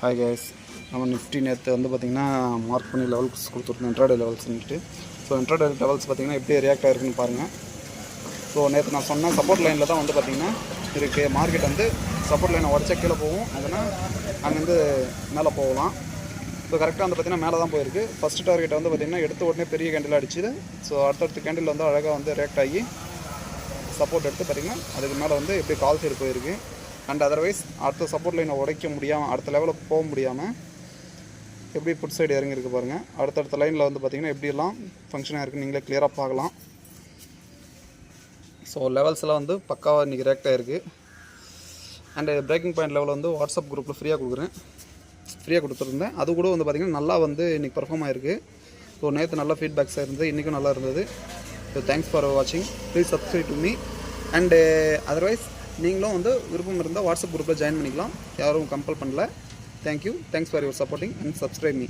Hi guys, நம்ம Nifty நேற்று வந்து பார்த்திங்கன்னா மார்க் பண்ணி லெவல்ஸ் கொடுத்துருந்தோம், இன்ட்ராடே லெவல்ஸ்ன்ட்டு. ஸோ இன்ட்ராடே லெவல்ஸ் பார்த்திங்கன்னா எப்படி ரியாக்ட் ஆகிருக்குன்னு பாருங்கள். ஸோ நேற்று நான் சொன்ன சப்போர்ட் லைனில் தான் வந்து பார்த்திங்கன்னா இருக்குது. மார்க்கெட் வந்து சப்போர்ட் லைனை உடச்சா கீழே போகும், அதனால் அங்கேருந்து மேலே போகலாம். ஸோ கரெக்டாக வந்து பார்த்திங்கன்னா மேலே தான் போயிருக்கு. ஃபஸ்ட்டு டார்கெட் வந்து பார்த்திங்கன்னா எடுத்த உடனே பெரிய கேண்டில் அடிச்சுது. ஸோ அடுத்தடுத்த கேண்டில் வந்து அழகாக வந்து ரியாக்ட் ஆகி சப்போர்ட் எடுத்து பார்த்திங்கன்னா அதுக்கு மேலே வந்து எப்படி கால் சைடு போயிருக்கு. அண்ட் அதர்வைஸ் அடுத்த சப்போர்ட் லைனை உடைக்க முடியாமல், அடுத்த லெவலுக்கு போக முடியாமல் எப்படி புட் சைடு இறங்கியிருக்கு பாருங்கள். அடுத்தடுத்த லைனில் வந்து பார்த்திங்கன்னா எப்படியெல்லாம் ஃபங்க்ஷனாக இருக்குன்னு நீங்களே கிளியராக பார்க்கலாம். ஸோ லெவல்ஸ்லாம் வந்து பக்காவாக இன்றைக்கி ரியாக்ட் ஆகிருக்கு. அண்டு பிரேக்கிங் பாயிண்ட் லெவலில் வந்து வாட்ஸ்அப் குரூப்பில் ஃப்ரீயாக கொடுத்துருந்தேன். அது கூட வந்து பார்த்திங்கன்னா நல்லா வந்து இன்றைக்கி பர்ஃபார்ம் ஆகிருக்கு. ஸோ நேற்று நல்ல ஃபீட்பேக்ஸாக இருந்தது, இன்றைக்கும் நல்லா இருந்தது. ஸோ தேங்க்ஸ் ஃபார் வாட்சிங். Please subscribe to me. And otherwise நீங்களும் வந்து விருப்பம் இருந்தால் வாட்ஸ்அப் குரூப்பில் ஜாயின் பண்ணிக்கலாம். யாரும் கம்பல் பண்ணல. Thank you. Thanks for your supporting and subscribe me.